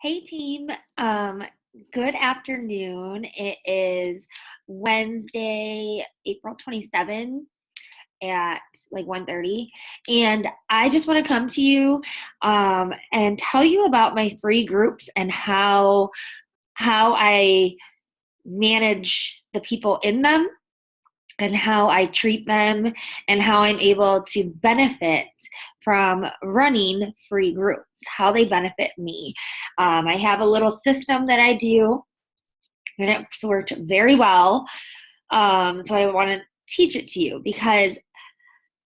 Hey team, good afternoon. It is Wednesday, April 27th at like 1:30, and I just want to come to you and tell you about my free groups and how I manage the people in them and how I treat them and how I'm able to benefit from running free groups, how they benefit me. I have a little system that I do, and it's worked very well. So I want to teach it to you because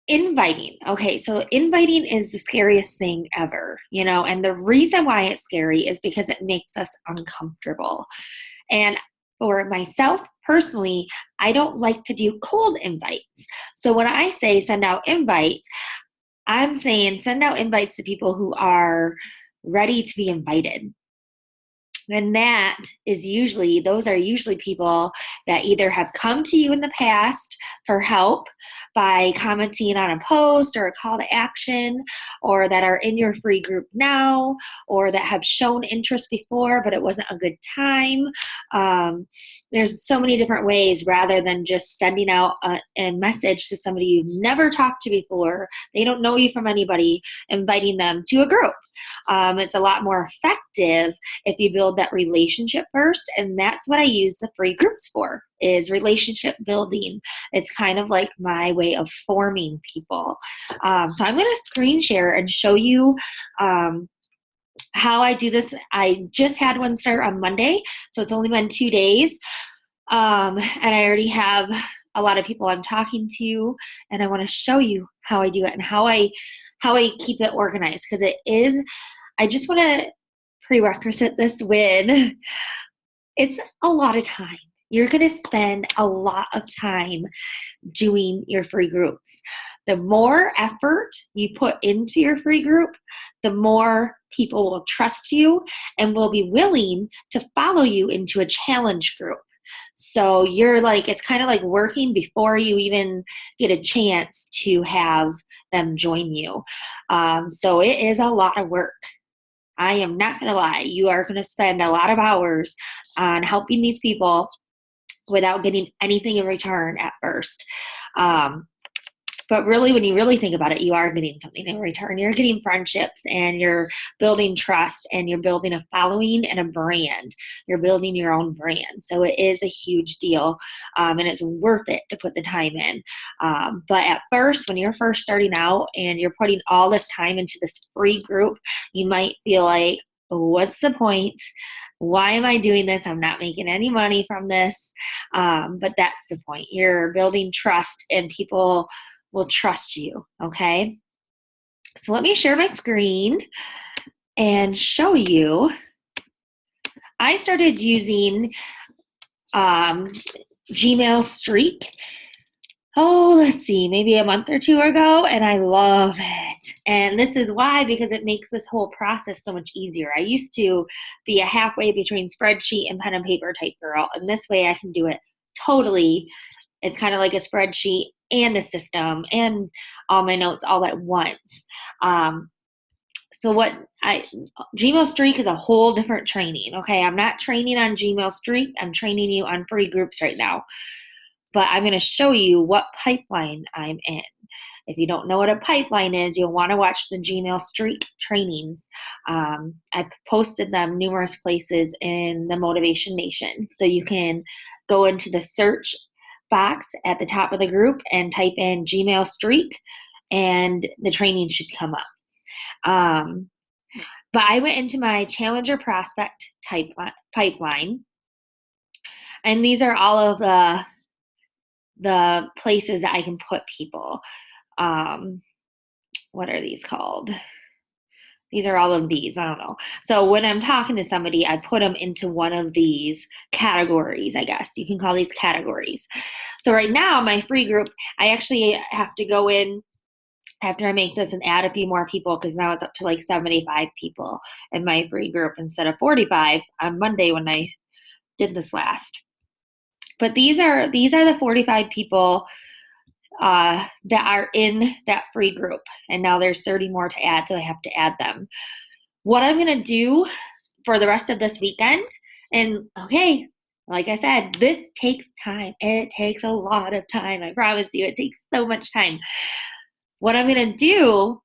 inviting is the scariest thing ever, and the reason why it's scary is because it makes us uncomfortable. And for myself personally, I don't like to do cold invites. So when I say send out invites, I'm saying send out invites to people who are ready to be invited. And those are usually people that either have come to you in the past for help by commenting on a post or a call to action, or that are in your free group now, or that have shown interest before, but it wasn't a good time. There's so many different ways rather than just sending out a message to somebody you've never talked to before. They don't know you from anybody, inviting them to a group. It's a lot more effective if you build that relationship first, and that's what I use the free groups for, is relationship building. It's kind of like my way of forming people. So I'm going to screen share and show you how I do this. I just had one start on Monday, so it's only been 2 days, and I already have a lot of people I'm talking to, and I want to show you how I do it and how I keep it organized, because I just want to prerequisite this with, it's a lot of time. You're going to spend a lot of time doing your free groups. The more effort you put into your free group, the more people will trust you and will be willing to follow you into a challenge group. So it's kind of like working before you even get a chance to have them join you. So it is a lot of work. I am not going to lie. You are going to spend a lot of hours on helping these people without getting anything in return at first. But really, when you really think about it, you are getting something in return. You're getting friendships, and you're building trust, and you're building a following and a brand. You're building your own brand. So it is a huge deal, and it's worth it to put the time in. But at first, when you're first starting out and you're putting all this time into this free group, you might feel like, what's the point? Why am I doing this? I'm not making any money from this. But that's the point. You're building trust, and people will trust you. Okay. So let me share my screen and show you. I started using Gmail Streak. Let's see, maybe a month or two ago, and I love it. And this is why, because it makes this whole process so much easier. I used to be a halfway between spreadsheet and pen and paper type girl, and this way I can do it totally. It's kind of like a spreadsheet and a system and all my notes all at once. Gmail Streak is a whole different training. Okay, I'm not training on Gmail Streak. I'm training you on free groups right now. But I'm going to show you what pipeline I'm in. If you don't know what a pipeline is, you'll want to watch the Gmail Streak trainings. I've posted them numerous places in the Motivation Nation. So you can go into the search box at the top of the group and type in Gmail Streak, and the training should come up. But I went into my Challenger Prospect pipeline, and these are all of the places that I can put people. What are these called? These are all of these. I don't know. So when I'm talking to somebody, I put them into one of these categories, I guess. You can call these categories. So right now, my free group, I actually have to go in after I make this and add a few more people, because now it's up to like 75 people in my free group instead of 45 on Monday when I did this last. But these are the 45 people that are in that free group. And now there's 30 more to add, so I have to add them. What I'm going to do for the rest of this weekend. And okay, like I said, this takes time. It takes a lot of time. I promise you, it takes so much time. What I'm going to do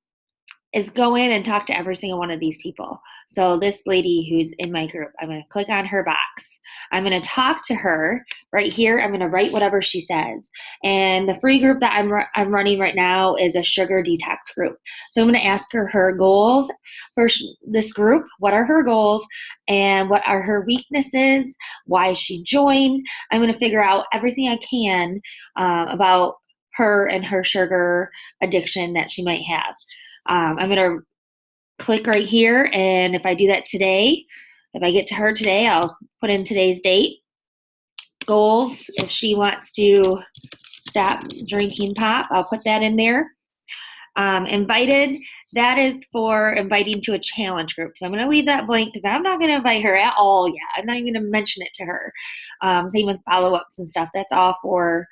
is go in and talk to every single one of these people. So this lady who's in my group, I'm going to click on her box. I'm going to talk to her right here. I'm going to write whatever she says. And the free group that I'm running right now is a sugar detox group. So I'm going to ask her goals for this group. What are her goals and what are her weaknesses? Why she joined? I'm going to figure out everything I can about her and her sugar addiction that she might have. I'm going to click right here, and if I do that today, if I get to her today, I'll put in today's date. Goals, if she wants to stop drinking pop, I'll put that in there. Invited, that is for inviting to a challenge group. So I'm going to leave that blank because I'm not going to invite her at all yet. I'm not even going to mention it to her. Same with follow-ups and stuff. That's all for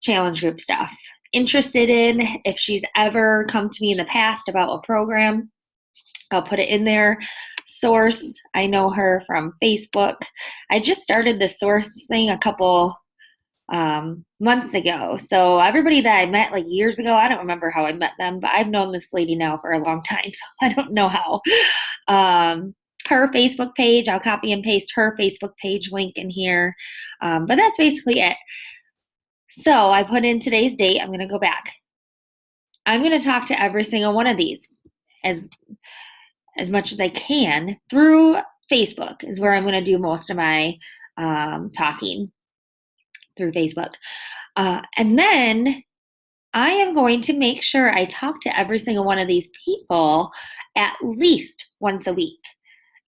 challenge group stuff. Interested in, if she's ever come to me in the past about a program, I'll put it in there. Source, I know her from Facebook. I just started the source thing a couple months ago. So everybody that I met like years ago, I don't remember how I met them, but I've known this lady now for a long time, so I don't know how. Her Facebook page, I'll copy and paste her Facebook page link in here. But that's basically it. So I put in today's date. I'm going to go back. I'm going to talk to every single one of these as much as I can through Facebook is where I'm going to do most of my talking, through Facebook. And then I am going to make sure I talk to every single one of these people at least once a week.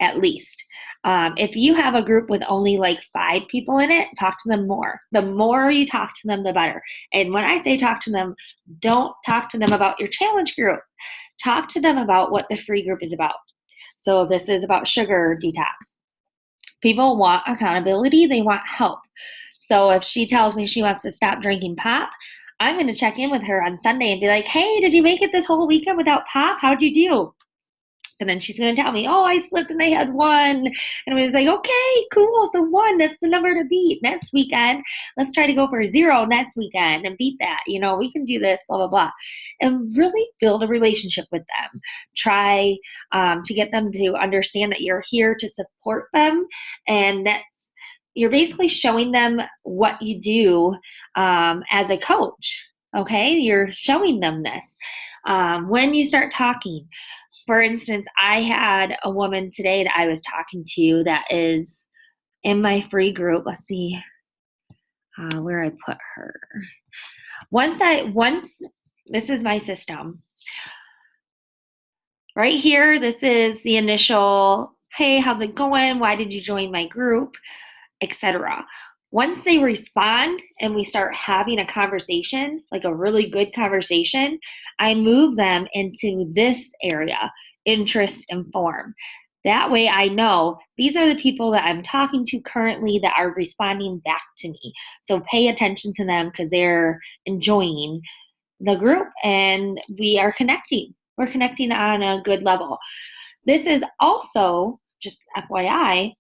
At least. If you have a group with only like 5 people in it, talk to them more. The more you talk to them, the better. And when I say talk to them, don't talk to them about your challenge group. Talk to them about what the free group is about. So this is about sugar detox. People want accountability. They want help. So if she tells me she wants to stop drinking pop, I'm going to check in with her on Sunday and be like, hey, did you make it this whole weekend without pop? How'd you do? And then she's going to tell me, oh, I slipped and I had 1. And I was like, okay, cool. So 1, that's the number to beat. Next weekend, let's try to go for 0 next weekend and beat that. You know, we can do this, blah, blah, blah. And really build a relationship with them. Try to get them to understand that you're here to support them and that you're basically showing them what you do as a coach. Okay, you're showing them this. When you start talking, for instance, I had a woman today that I was talking to that is in my free group. Let's see where I put her. Once this is my system. Right here, this is the initial, hey, how's it going? Why did you join my group? Etc. Once they respond and we start having a conversation, like a really good conversation, I move them into this area, interest and form. That way I know these are the people that I'm talking to currently that are responding back to me. So pay attention to them because they're enjoying the group and we are connecting. We're connecting on a good level. This is also, just FYI,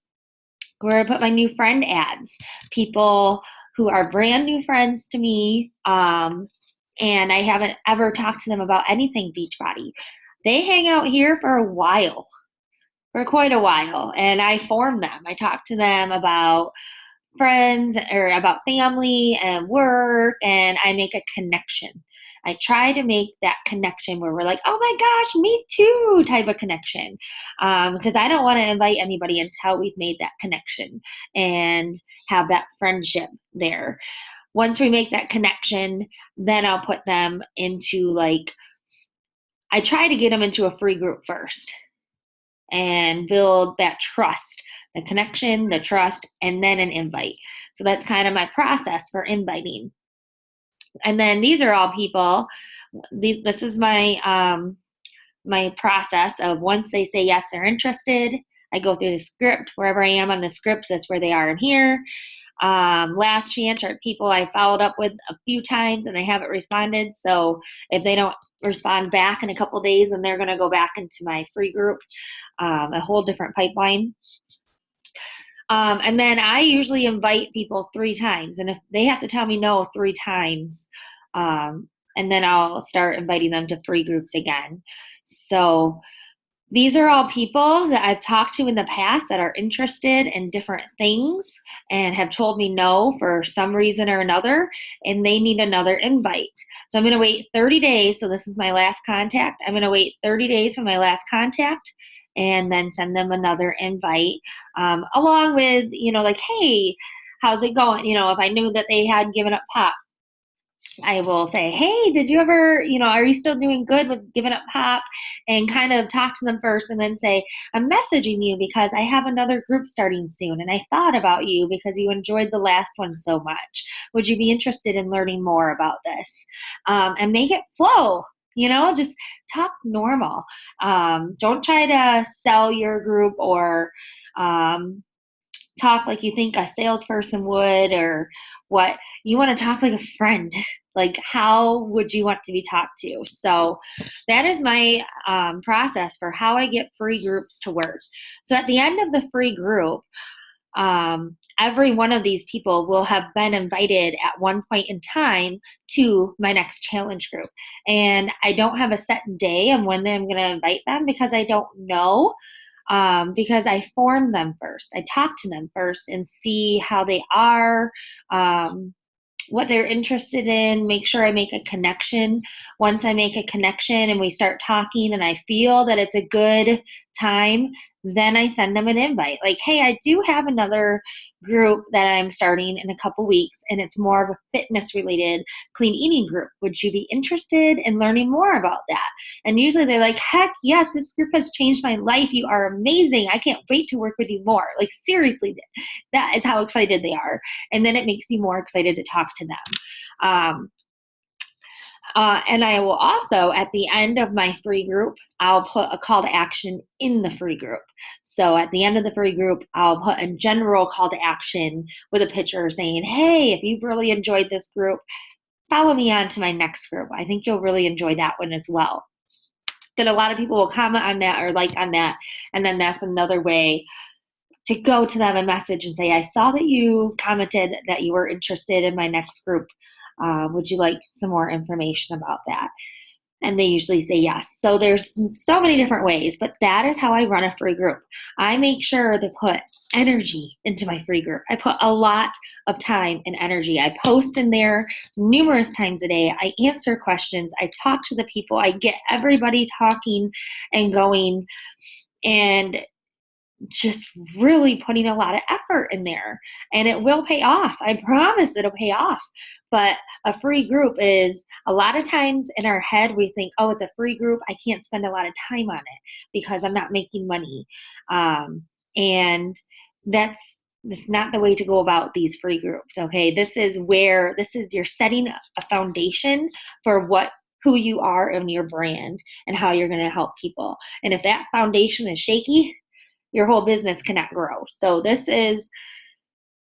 where I put my new friend ads, people who are brand new friends to me, and I haven't ever talked to them about anything Beachbody. They hang out here for a while, for quite a while, and I form them. I talk to them about friends or about family and work, and I make a connection. I try to make that connection where we're like, oh my gosh, me too type of connection. Because I don't want to invite anybody until we've made that connection and have that friendship there. Once we make that connection, then I'll put them into I try to get them into a free group first and build that trust, the connection, the trust, and then an invite. So that's kind of my process for inviting. And then these are all people. This is my my process of once they say yes, they're interested. I go through the script. Wherever I am on the script, that's where they are in here. Last chance are people I followed up with a few times and they haven't responded. So if they don't respond back in a couple days, then they're going to go back into my free group, a whole different pipeline. And then I usually invite people 3 times. And if they have to tell me no 3 times, and then I'll start inviting them to free groups again. So these are all people that I've talked to in the past that are interested in different things and have told me no for some reason or another, and they need another invite. So I'm going to wait 30 days. So this is my last contact. I'm going to wait 30 days for my last contact and then send them another invite, along with, like, hey, how's it going? If I knew that they had given up pop, I will say, hey, did you ever, are you still doing good with giving up pop? And kind of talk to them first and then say, I'm messaging you because I have another group starting soon. And I thought about you because you enjoyed the last one so much. Would you be interested in learning more about this? And make it flow. Just talk normal. Don't try to sell your group or talk like you think a salesperson would, or what you want to talk like a friend. Like, how would you want to be talked to? So that is my process for how I get free groups to work. So at the end of the free group, every one of these people will have been invited at one point in time to my next challenge group. And I don't have a set day of when I'm going to invite them because I don't know, because I form them first. I talk to them first and see how they are, what they're interested in, make sure I make a connection. Once I make a connection and we start talking and I feel that it's a good time, then I send them an invite. Like, hey, I do have another group that I'm starting in a couple weeks, and it's more of a fitness related clean eating group. Would you be interested in learning more about that? And usually they're like, heck yes, this group has changed my life. You are amazing. I can't wait to work with you more. Like, seriously, that is how excited they are. And then it makes you more excited to talk to them. And I will also, at the end of my free group, I'll put a call to action in the free group. So at the end of the free group, I'll put a general call to action with a picture saying, hey, if you've really enjoyed this group, follow me on to my next group. I think you'll really enjoy that one as well. That a lot of people will comment on that or like on that. And then that's another way to go to them a message and say, I saw that you commented that you were interested in my next group. Would you like some more information about that? And they usually say yes. So there's so many different ways, but that is how I run a free group. I make sure to put energy into my free group. I put a lot of time and energy. I post in there numerous times a day. I answer questions. I talk to the people. I get everybody talking and going, and just really putting a lot of effort in there, and it will pay off. I promise it'll pay off. But a free group is, a lot of times in our head, we think, oh, it's a free group, I can't spend a lot of time on it because I'm not making money. And that's not the way to go about these free groups. Okay. This is you're setting a foundation for who you are and your brand and how you're going to help people. And if that foundation is shaky, your whole business cannot grow. So this is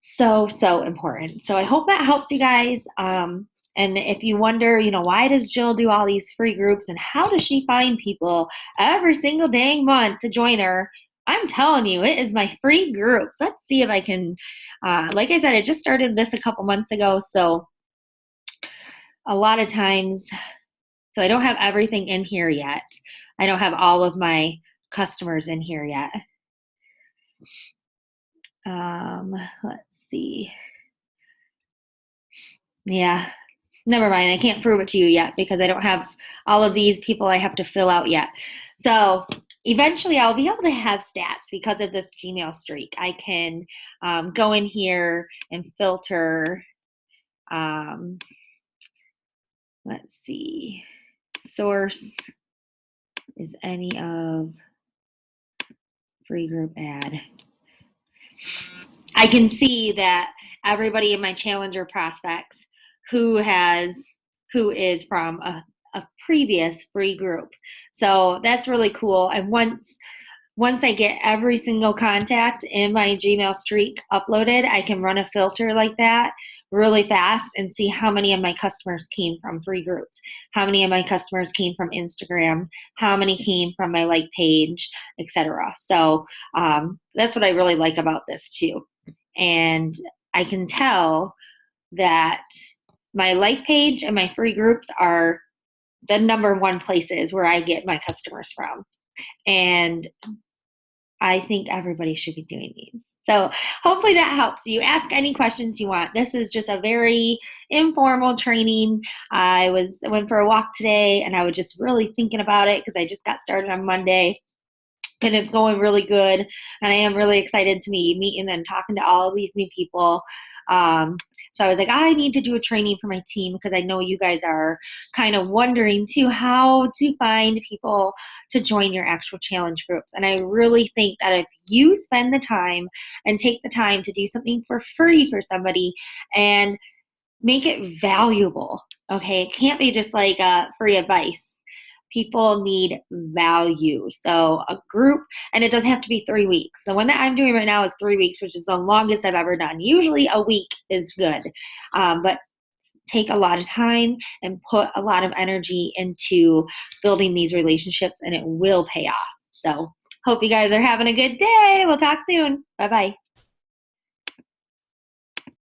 so, so important. So I hope that helps you guys. And if you wonder, why does Jill do all these free groups and how does she find people every single dang month to join her? I'm telling you, it is my free groups. Let's see if I can, like I said, I just started this a couple months ago. So a lot of times, so I don't have everything in here yet. I don't have all of my customers in here yet. Let's see. Yeah, never mind. I can't prove it to you yet because I don't have all of these people I have to fill out yet. So eventually I'll be able to have stats because of this Gmail streak. I can go in here and filter. Let's see. Source is any of free group ad. I can see that everybody in my challenger prospects who is from a previous free group. So that's really cool. And once I get every single contact in my Gmail streak uploaded, I can run a filter like that really fast and see how many of my customers came from free groups, how many of my customers came from Instagram, how many came from my like page, etc. So that's what I really like about this too. And I can tell that my like page and my free groups are the number one places where I get my customers from. And I think everybody should be doing these. So hopefully that helps you. Ask any questions you want. This is just a very informal training. I went for a walk today and I was just really thinking about it because I just got started on Monday. And it's going really good. And I am really excited to be meeting and talking to all of these new people. So I was like, I need to do a training for my team because I know you guys are kind of wondering too how to find people to join your actual challenge groups. And I really think that if you spend the time and take the time to do something for free for somebody and make it valuable, okay? It can't be just like free advice. People need value. So a group, and it doesn't have to be 3 weeks. The one that I'm doing right now is 3 weeks, which is the longest I've ever done. Usually a week is good, but take a lot of time and put a lot of energy into building these relationships, and it will pay off. So hope you guys are having a good day. We'll talk soon. Bye-bye.